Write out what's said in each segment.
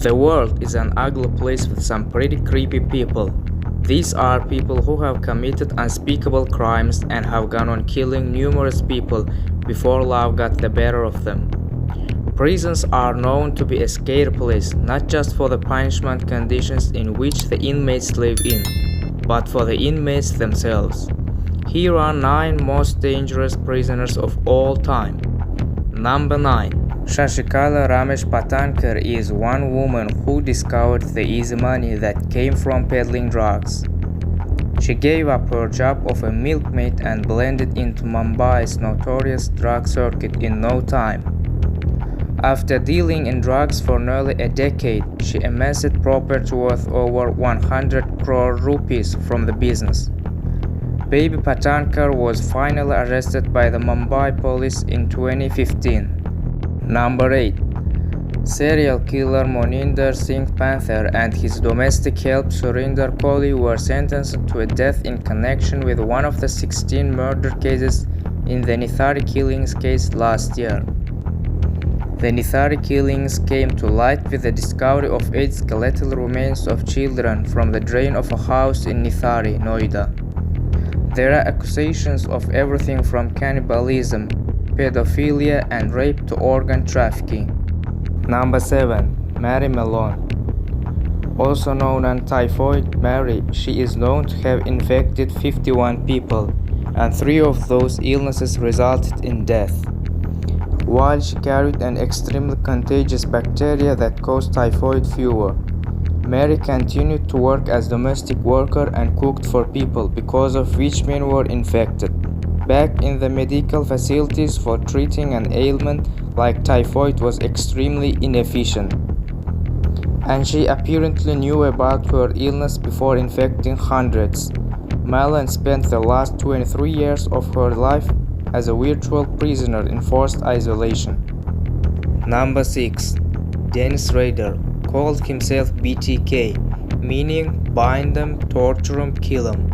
The world is an ugly place with some pretty creepy people. These are people who have committed unspeakable crimes and have gone on killing numerous people before love got the better of them. Prisons are known to be a scary place, not just for the punishment conditions in which the inmates live in, but for the inmates themselves. Here are 9 most dangerous prisoners of all time. Number 9. Shashikala Ramesh Patankar is one woman who discovered the easy money that came from peddling drugs. She gave up her job of a milkmaid and blended into Mumbai's notorious drug circuit in no time. After dealing in drugs for nearly a decade, she amassed property worth over 100 crore rupees from the business. Baby Patankar was finally arrested by the Mumbai police in 2015. Number 8. Serial killer Moninder Singh Panther and his domestic help Surinder Kohli were sentenced to a death in connection with one of the 16 murder cases in the Nithari Killings case last year. The Nithari Killings came to light with the discovery of 8 skeletal remains of children from the drain of a house in Nithari, Noida. There are accusations of everything from cannibalism, pedophilia and rape to organ trafficking. Number 7. Mary Mallon. Also known as Typhoid Mary, she is known to have infected 51 people, and 3 of those illnesses resulted in death. While she carried an extremely contagious bacteria that caused typhoid fever, Mary continued to work as domestic worker and cooked for people, because of which men were infected. Back in the medical facilities for treating an ailment like typhoid was extremely inefficient, and she apparently knew about her illness before infecting hundreds. Mallon spent the last 23 years of her life as a virtual prisoner in forced isolation. Number 6. Dennis Rader called himself BTK, meaning bind them, torture them, kill them.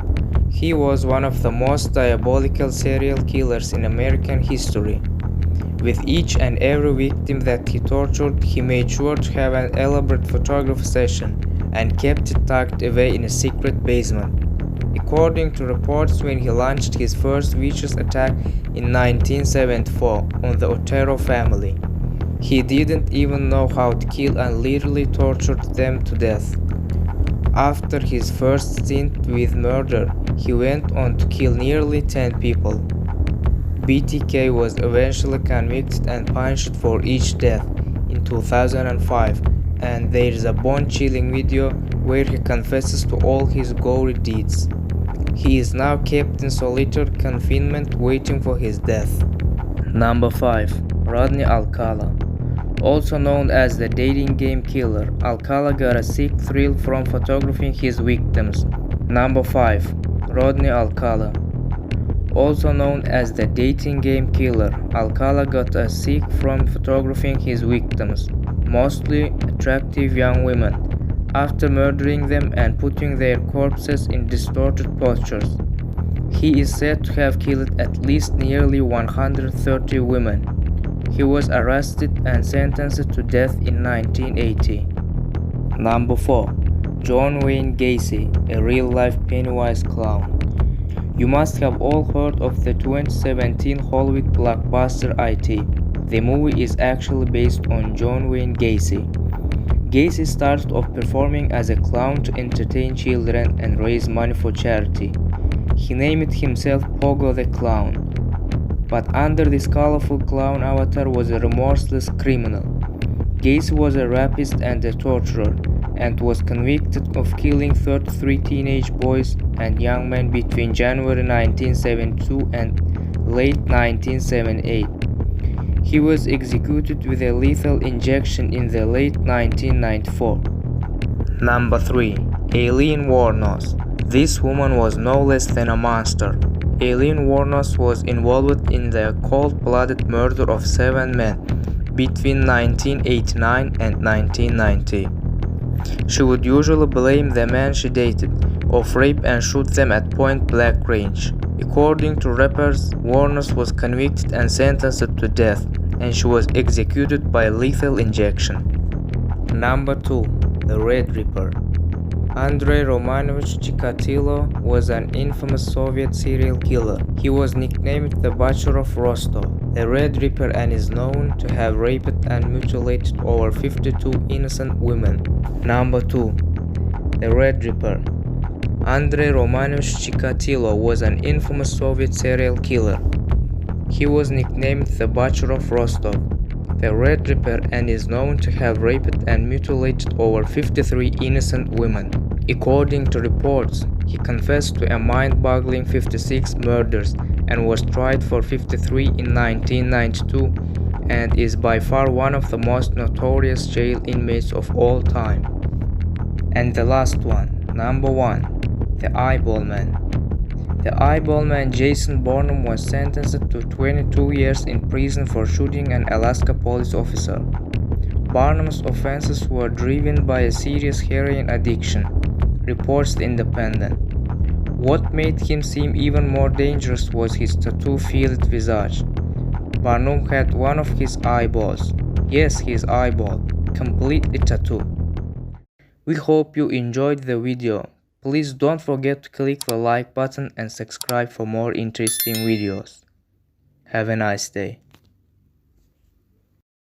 He was one of the most diabolical serial killers in American history. With each and every victim that he tortured, he made sure to have an elaborate photography session and kept it tucked away in a secret basement. According to reports, when he launched his first vicious attack in 1974 on the Otero family, he didn't even know how to kill and literally tortured them to death. After his first stint with murder, he went on to kill nearly 10 people. BTK was eventually convicted and punished for each death in 2005, and there is a bone-chilling video where he confesses to all his gory deeds. He is now kept in solitary confinement waiting for his death. Number 5. Rodney Alcala. Also known as the dating game killer, Alcala got a sick thrill from photographing his victims. Number 5. Rodney Alcala. Also known as the dating game killer, Alcala got a sick from photographing his victims, mostly attractive young women, after murdering them and putting their corpses in distorted postures. He is said to have killed at least nearly 130 women. He was arrested and sentenced to death in 1980. Number 4. John Wayne Gacy, a real-life Pennywise clown. You must have all heard of the 2017 Hollywood blockbuster IT. The movie is actually based on John Wayne Gacy. Gacy started off performing as a clown to entertain children and raise money for charity. He named himself Pogo the Clown. But under this colorful clown avatar was a remorseless criminal. Gacy was a rapist and a torturer, and was convicted of killing 33 teenage boys and young men between January 1972 and late 1978. He was executed with a lethal injection in the late 1994. Number 3. Aileen Wuornos. This woman was no less than a monster. Aileen Wuornos was involved in the cold-blooded murder of 7 men between 1989 and 1990. She would usually blame the men she dated of rape and shoot them at point-blank range. According to rappers, Wuornos was convicted and sentenced to death, and she was executed by lethal injection. Number 2. The Red Ripper. Andrei Romanovich Chikatilo was an infamous Soviet serial killer. He was nicknamed the Butcher of Rostov, the Red Ripper, and is known to have raped and mutilated over 52 innocent women. Number 2. The Red Ripper. Andrei Romanovich Chikatilo was an infamous Soviet serial killer. He was nicknamed the Butcher of Rostov, the Red Ripper, and is known to have raped and mutilated over 53 innocent women. According to reports, he confessed to a mind-boggling 56 murders and was tried for 53 in 1992 and is by far one of the most notorious jail inmates of all time. And the last one, number 1. The Eyeball Man. The Eyeball Man Jason Barnum was sentenced to 22 years in prison for shooting an Alaska police officer. Barnum's offenses were driven by a serious heroin addiction, reports The Independent. What made him seem even more dangerous was his tattoo-filled visage. Barnum had one of his eyeballs, yes, his eyeball, completely tattooed. We hope you enjoyed the video. Please don't forget to click the like button and subscribe for more interesting videos. Have a nice day.